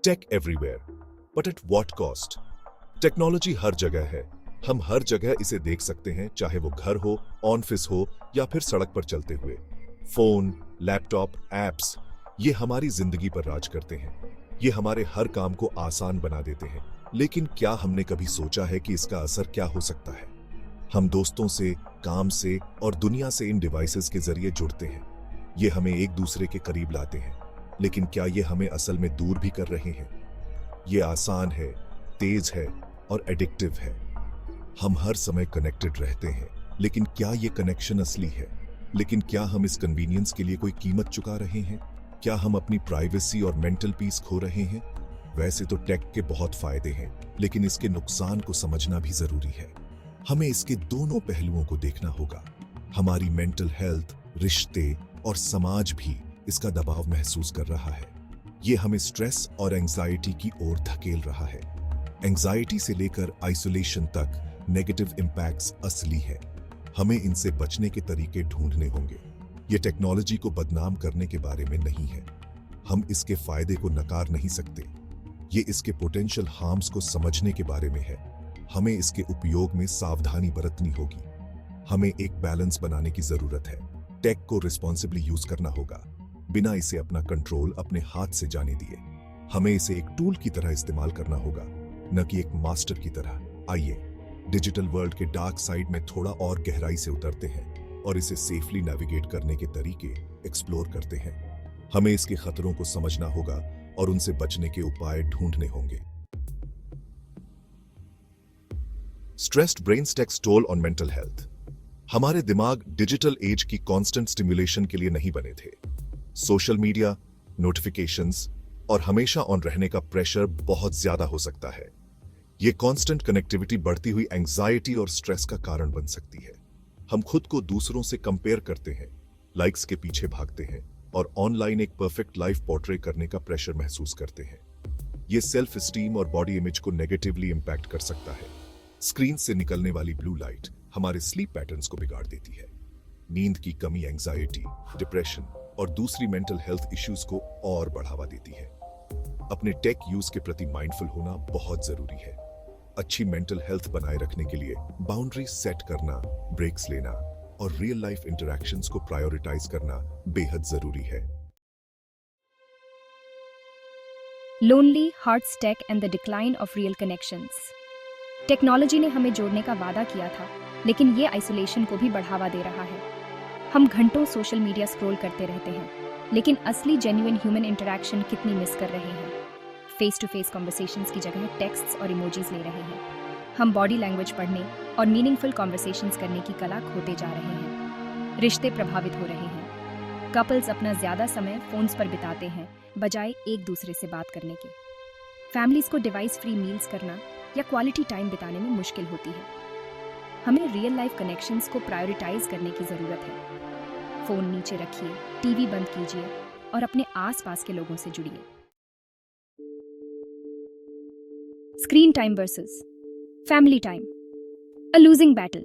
Take everywhere, but at what cost? Technology हर जगह है। हम हर जगह इसे देख सकते हैं, चाहे वो घर हो, ऑफिस हो या फिर सड़क पर चलते हुए। फोन, लैपटॉप, एप्स, ये हमारी जिंदगी पर राज करते हैं। ये हमारे हर काम को आसान बना देते हैं। लेकिन क्या हमने कभी सोचा है कि इसका असर क्या हो सकता है? हम दोस्तों से, काम से और दुनिया से इन डिवाइसेस के जरिए जुड़ते हैं। ये हमें एक दूसरे के करीब लाते हैं, लेकिन क्या ये हमें असल में दूर भी कर रहे हैं? ये आसान है, तेज है और एडिक्टिव है। हम हर समय कनेक्टेड रहते हैं, लेकिन क्या ये कनेक्शन असली है? लेकिन क्या हम इस कन्वीनियंस के लिए कोई कीमत चुका रहे हैं? क्या हम अपनी प्राइवेसी और मेंटल पीस खो रहे हैं? वैसे तो टेक के बहुत फायदे हैं, लेकिन इसके नुकसान को समझना भी जरूरी है। हमें इसके दोनों पहलुओं को देखना होगा। हमारी मेंटल हेल्थ, रिश्ते और समाज भी इसका दबाव महसूस कर रहा है। ये हमें स्ट्रेस और एंजाइटी की ओर धकेल रहा है। एंजाइटी से लेकर आइसोलेशन तक नेगेटिव इंपैक्ट्स असली है। हमें इनसे बचने के तरीके ढूंढने होंगे। ये टेक्नोलॉजी को बदनाम करने के बारे में नहीं है। हम इसके फायदे को नकार नहीं सकते। ये इसके पोटेंशियल हार्म्स को समझने के बारे में है। हमें इसके उपयोग में सावधानी बरतनी होगी। हमें एक बैलेंस बनाने की जरूरत है। टेक को रिस्पॉन्सिबली यूज करना होगा, बिना इसे अपना कंट्रोल अपने हाथ से जाने दिए। हमें इसे एक टूल की तरह इस्तेमाल करना होगा, न कि एक मास्टर की तरह। आइए डिजिटल वर्ल्ड के डार्क साइड में थोड़ा और गहराई से उतरते हैं और इसे सेफली नेविगेट करने के तरीके एक्सप्लोर करते हैं। हमें इसके खतरों को समझना होगा और उनसे बचने के उपाय ढूंढने होंगे। Stressed brains takes toll on mental health. हमारे दिमाग डिजिटल एज की कांस्टेंट स्टिमुलेशन के लिए नहीं बने थे। सोशल मीडिया, नोटिफिकेशंस और हमेशा ऑन रहने का प्रेशर बहुत ज्यादा हो सकता है। ये कांस्टेंट कनेक्टिविटी बढ़ती हुई एंजाइटी और स्ट्रेस का कारण बन सकती है। हम खुद को दूसरों से कंपेयर करते हैं, लाइक्स के पीछे भागते हैं और ऑनलाइन एक परफेक्ट लाइफ पोर्ट्रे करने का प्रेशर महसूस करते हैं। ये सेल्फ एस्टीम और बॉडी इमेज को नेगेटिवली इंपैक्ट कर सकता है। स्क्रीन से निकलने वाली ब्लू लाइट हमारे स्लीप पैटर्न्स को बिगाड़ देती है। नींद की कमी एंजाइटी, डिप्रेशन और दूसरी मेंटल हेल्थ इश्यूज को और बढ़ावा देती है। अपने टेक यूज के प्रति माइंडफुल होना बहुत जरूरी है। अच्छी मेंटल हेल्थ बनाए रखने के लिए बाउंड्री सेट करना, ब्रेक्स लेना और रियल लाइफ इंटरैक्शंस को प्रायोरिटाइज करना बेहद जरूरी है। Lonely hearts tech and the decline of real connections. Technology ने हमें जोड़ने का वादा किया था, लेकिन ये आइसोलेशन को भी बढ़ावा दे रहा है। हम घंटों सोशल मीडिया स्क्रॉल करते रहते हैं, लेकिन असली जेन्युइन ह्यूमन इंटरैक्शन कितनी मिस कर रहे हैं। फेस टू फेस कॉन्वर्सेशंस की जगह टेक्स्ट्स और इमोजीज ले रहे हैं। हम बॉडी लैंग्वेज पढ़ने और मीनिंगफुल कॉन्वर्सेशंस करने की कला खोते जा रहे हैं। रिश्ते प्रभावित हो रहे हैं। कपल्स अपना ज्यादा समय फोन्स पर बिताते हैं बजाय एक दूसरे से बात करने के। फैमिलीज को डिवाइस फ्री मील्स करना या क्वालिटी टाइम बिताने में मुश्किल होती है। हमें रियल लाइफ कनेक्शंस को प्रायोरिटाइज करने की जरूरत है। फोन नीचे रखिए, टीवी बंद कीजिए और अपने आसपास के लोगों से जुड़िए। Screen time versus family time, a losing battle.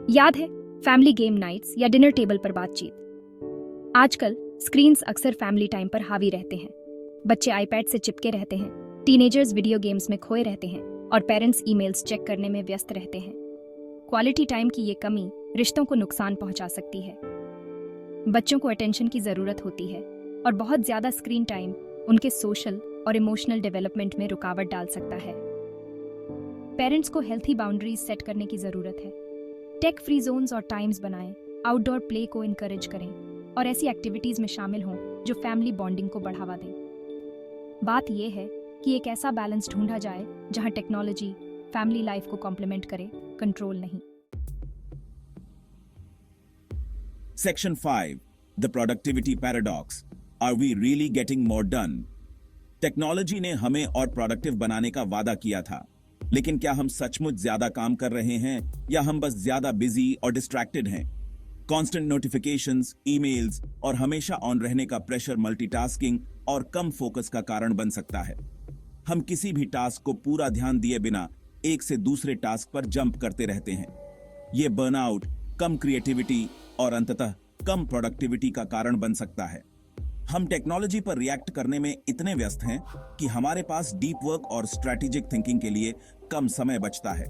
याद है फैमिली गेम नाइट्स या डिनर टेबल पर बातचीत? आजकल स्क्रीन्स अक्सर फैमिली टाइम पर हावी रहते हैं। बच्चे आईपैड से चिपके रहते हैं, टीनेजर्स वीडियो गेम्स में खोए रहते हैं और पेरेंट्स ईमेल्स चेक करने में व्यस्त रहते हैं। क्वालिटी टाइम की ये कमी रिश्तों को नुकसान पहुंचा सकती है। बच्चों को अटेंशन की जरूरत होती है और बहुत ज्यादा स्क्रीन टाइम उनके सोशल और इमोशनल डेवलपमेंट में रुकावट डाल सकता है। पेरेंट्स को हेल्थी बाउंड्रीज सेट करने की जरूरत है। टेक फ्री जोन्स और टाइम्स बनाएं, आउटडोर प्ले को इनकरेज करें और ऐसी एक्टिविटीज में शामिल हों जो फैमिली बॉन्डिंग को बढ़ावा दें। बात यह है कि एक ऐसा बैलेंस ढूंढा जाए जहां टेक्नोलॉजी फैमिली लाइफ को कॉम्प्लीमेंट करे, कंट्रोल नहीं। Section 5. The Productivity Paradox. Are we really getting more done? Technology ने हमें और प्रोडक्टिव बनाने का वादा किया था, लेकिन क्या हम सचमुच ज्यादा काम कर रहे हैं या हम बस ज्यादा बिजी और डिस्ट्रैक्टेड हैं? कांस्टेंट नोटिफिकेशंस, ईमेल्स और हमेशा ऑन रहने का प्रेशर मल्टीटास्किंग और कम फोकस का कारण बन सकता है। हम किसी भी टास्क को पूरा ध्यान दिए बिना एक से दूसरे टास्क पर जंप करते रहते हैं। ये बर्नआउट, कम क्रिएटिविटी और अंततः कम प्रोडक्टिविटी का कारण बन सकता है। हम टेक्नोलॉजी पर रिएक्ट करने में इतने व्यस्त हैं कि हमारे पास डीप वर्क और स्ट्रैटेजिक थिंकिंग के लिए कम समय बचता है।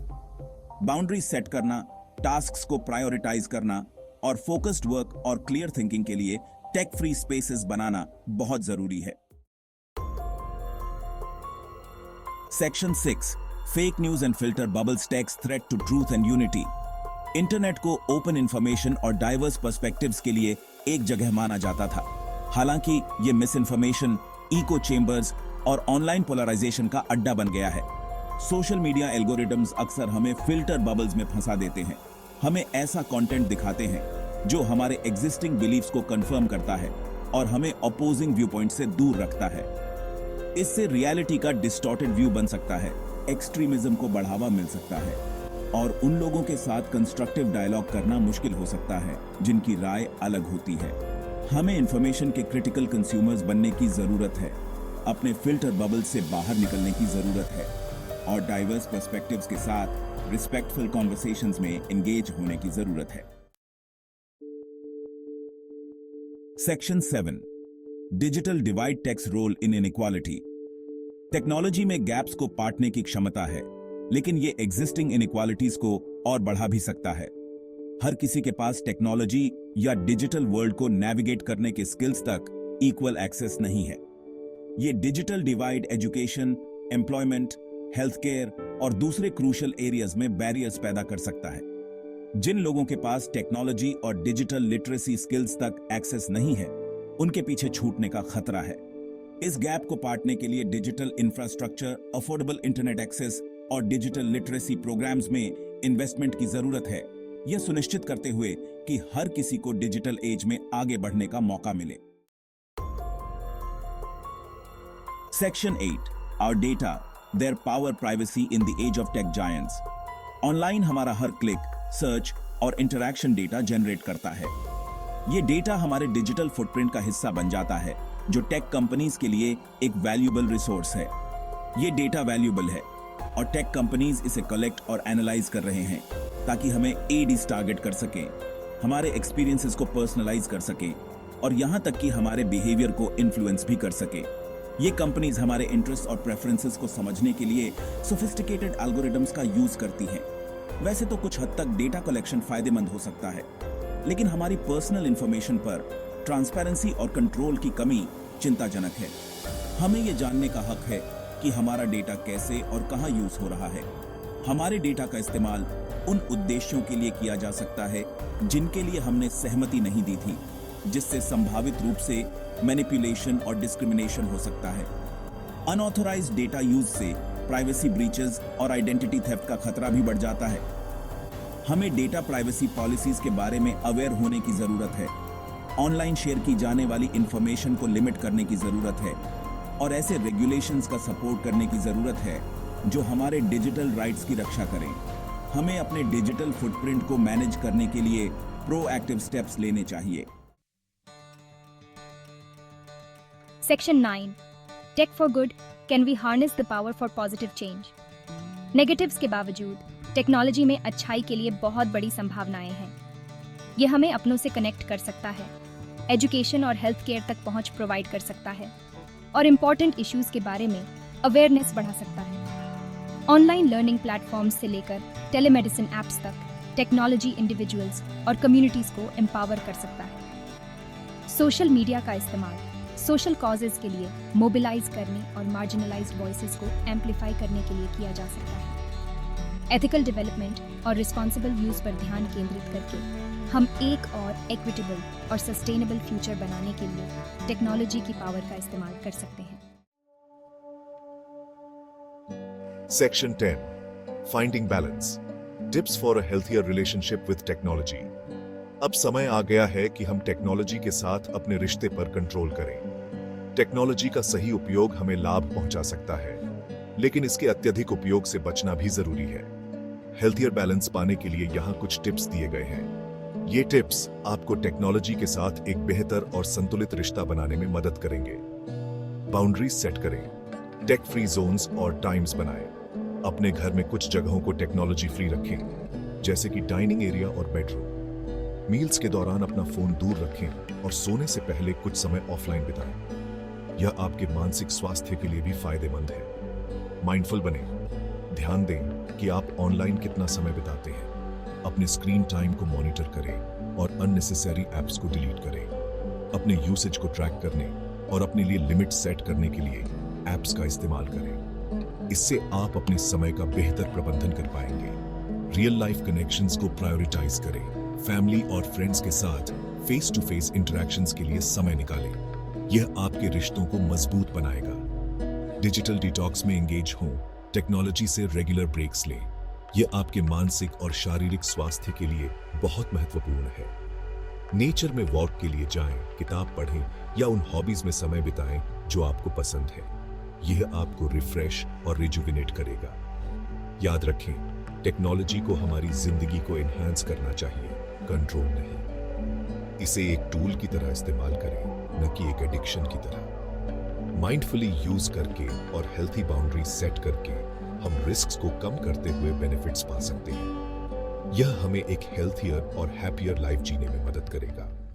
बाउंड्री सेट करना, टास्क्स को प्रायोरिटाइज करना और फोकस्ड वर्क और क्लियर थिंकिंग के लिए टेक फ्री स्पेसेस बनाना बहुत जरूरी है। Section 6, fake news and filter bubbles tech's threat to truth and unity. Internet को ओपन इंफॉर्मेशन और डाइवर्स पर्सपेक्टिव्स के लिए एक जगह माना जाता था। हालांकि ये मिस इन्फॉर्मेशन, इको चेंबर्स और ऑनलाइन पोलराइजेशन का अड्डा बन गया है। सोशल मीडिया एल्गोरिदम्स अक्सर हमें फिल्टर बबल्स में फंसा देते हैं, हमें ऐसा कंटेंट दिखाते हैं जो हमारे एग्जिस्टिंग बिलीफ्स को कंफर्म करता है और हमें अपोजिंग व्यू पॉइंट से दूर रखता है। इससे रियलिटी का डिस्टॉर्टेड व्यू बन सकता है, एक्सट्रीमिज्म को बढ़ावा मिल सकता है और उन लोगों के साथ कंस्ट्रक्टिव डायलॉग करना मुश्किल हो सकता है जिनकी राय अलग होती है। हमें इंफॉर्मेशन के क्रिटिकल कंज्यूमर्स बनने की जरूरत है, अपने फिल्टर बबल से बाहर निकलने की जरूरत है और डाइवर्स पर्सपेक्टिव्स के साथ रिस्पेक्टफुल कॉन्वर्सेशंस में एंगेज होने की जरूरत है। Section 7, digital divide tech's role in inequality. Technology में गैप्स को पाटने की क्षमता है, लेकिन ये एग्जिस्टिंग इनइक्वालिटीज को और बढ़ा भी सकता है। हर किसी के पास टेक्नोलॉजी या डिजिटल वर्ल्ड को नेविगेट करने के स्किल्स तक इक्वल एक्सेस नहीं है। ये digital divide education, employment, health care और दूसरे क्रूशल एरियाज में बैरियर्स पैदा कर सकता है। जिन लोगों के पास टेक्नोलॉजी और डिजिटल लिटरेसी स्किल्स तक एक्सेस नहीं है, उनके पीछे छूटने का खतरा है। इस गैप को पाटने के लिए digital infrastructure, affordable internet access और डिजिटल लिटरेसी प्रोग्राम्स में इन्वेस्टमेंट की जरूरत है, यह सुनिश्चित करते हुए कि हर किसी को डिजिटल एज में आगे बढ़ने का मौका मिले। Section 8, our data, their power, privacy in the age of tech giants. Online हमारा हर क्लिक, सर्च और इंटरैक्शन डेटा जनरेट करता है। यह डेटा हमारे डिजिटल फुटप्रिंट का हिस्सा बन जाता है, जो टेक कंपनीज के लिए एक वैल्यूएबल रिसोर्स है। यह डेटा वैल्यूएबल है और टेक कंपनीज इसे कलेक्ट और एनालाइज कर रहे हैं ताकि हमें एडीज टारगेट कर सकें, हमारे एक्सपीरियंसेस को पर्सनलाइज कर सकें और यहां तक कि हमारे बिहेवियर को इन्फ्लुएंस भी कर सकें। ये कंपनीज हमारे इंटरेस्ट और प्रेफरेंसेस को समझने के लिए सोफिस्टिकेटेड एल्गोरिदम्स का यूज करती हैं। वैसे तो कुछ हद तक डेटा कलेक्शन फायदेमंद हो सकता है, लेकिन हमारी पर्सनल इंफॉर्मेशन पर ट्रांसपेरेंसी और कंट्रोल की कमी चिंताजनक है। हमें यह जानने का हक है कि हमारा डेटा कैसे और कहां यूज हो रहा है। हमारे डेटा का इस्तेमाल उन उद्देश्यों के लिए किया जा सकता है जिनके लिए हमने सहमति नहीं दी थी, जिससे संभावित रूप से मैनिपुलेशन और डिस्क्रिमिनेशन हो सकता है। अनऑथराइज्ड डेटा यूज से प्राइवेसी ब्रीचेस और आइडेंटिटी थेफ्ट का खतरा भी बढ़ जाता है। हमें डेटा प्राइवेसी पॉलिसीज के बारे में अवेयर होने की जरूरत है। ऑनलाइन शेयर की जाने वाली इंफॉर्मेशन को लिमिट करने की जरूरत है और ऐसे रेगुलेशंस का सपोर्ट करने की जरूरत है जो हमारे डिजिटल राइट्स की रक्षा करें। हमें अपने डिजिटल फुटप्रिंट को मैनेज करने के लिए प्रोएक्टिव स्टेप्स लेने चाहिए। Section 9, Tech for Good, Can we harness the power for positive change? Negatives के बावजूद टेक्नोलॉजी में अच्छाई के लिए बहुत बड़ी संभावनाएं हैं। ये हमें अपनों से कनेक्ट कर सकता है, एजुकेशन और हेल्थ केयर तक पहुंच प्रोवाइड कर सकता है और इम्पॉर्टेंट इश्यूज के बारे में अवेयरनेस बढ़ा सकता है। ऑनलाइन लर्निंग प्लेटफॉर्म्स से लेकर टेलीमेडिसिन ऐप्स तक टेक्नोलॉजी इंडिविजुअल्स और कम्युनिटीज को एम्पावर कर सकता है। सोशल मीडिया का इस्तेमाल सोशल कॉजेज के लिए मोबिलाइज करने और मार्जिनलाइज्ड वॉइसेस को एम्पलीफाई करने के लिए किया जा सकता है। एथिकल डेवलपमेंट और रिस्पॉन्सिबल यूज पर ध्यान केंद्रित करके हम एक और इक्विटेबल और सस्टेनेबल फ्यूचर बनाने के लिए टेक्नोलॉजी की पावर का इस्तेमाल कर सकते हैं। Section 10, Finding Balance, Tips for a Healthier Relationship with Technology। अब समय आ गया है कि हम टेक्नोलॉजी के साथ अपने रिश्ते पर कंट्रोल करें। टेक्नोलॉजी का सही उपयोग हमें लाभ पहुंचा सकता है, लेकिन इसके अत्यधिक उपयोग से बचना भी जरूरी है। हेल्थियर बैलेंस पाने के लिए यहाँ कुछ टिप्स दिए गए हैं। ये टिप्स आपको टेक्नोलॉजी के साथ एक बेहतर और संतुलित रिश्ता बनाने में मदद करेंगे। बाउंड्रीज सेट करें, टेक फ्री जोन्स और टाइम्स बनाएं। अपने घर में कुछ जगहों को टेक्नोलॉजी फ्री रखें, जैसे कि डाइनिंग एरिया और बेडरूम। मील्स के दौरान अपना फोन दूर रखें और सोने से पहले कुछ समय ऑफलाइन बिताएं। यह आपके मानसिक स्वास्थ्य के लिए भी फायदेमंद है। माइंडफुल बने, ध्यान दें कि आप ऑनलाइन कितना समय बिताते हैं। अपने स्क्रीन टाइम को मॉनिटर करें और अननेसेसरी ऐप्स को डिलीट करें। अपने यूसेज को ट्रैक करने और अपने लिए लिमिट सेट करने के लिए ऐप्स का इस्तेमाल करें। इससे आप अपने समय का बेहतर प्रबंधन कर पाएंगे। रियल लाइफ कनेक्शंस को प्रायोरिटाइज करें। फैमिली और फ्रेंड्स के साथ फेस टू फेस इंटरेक्शंस के लिए समय निकालें। यह आपके रिश्तों को मजबूत बनाएगा। डिजिटल डिटॉक्स में एंगेज हों, टेक्नोलॉजी से रेगुलर ब्रेक्स लें। यह आपके मानसिक और शारीरिक स्वास्थ्य के लिए बहुत महत्वपूर्ण है। नेचर में वॉक के लिए जाएं, किताब पढ़ें या उन हॉबीज में समय बिताएं जो आपको पसंद है। यह आपको रिफ्रेश और रिजुविनेट करेगा। याद रखें, टेक्नोलॉजी को हमारी जिंदगी को एनहांस करना चाहिए, कंट्रोल नहीं। इसे एक टूल की तरह इस्तेमाल करें, न कि एक एडिक्शन की तरह। माइंडफुली यूज करके और हेल्थी बाउंड्री सेट करके हम रिस्क्स को कम करते हुए बेनिफिट्स पा सकते हैं। यह हमें एक हेल्थियर और हैप्पियर लाइफ जीने में मदद करेगा।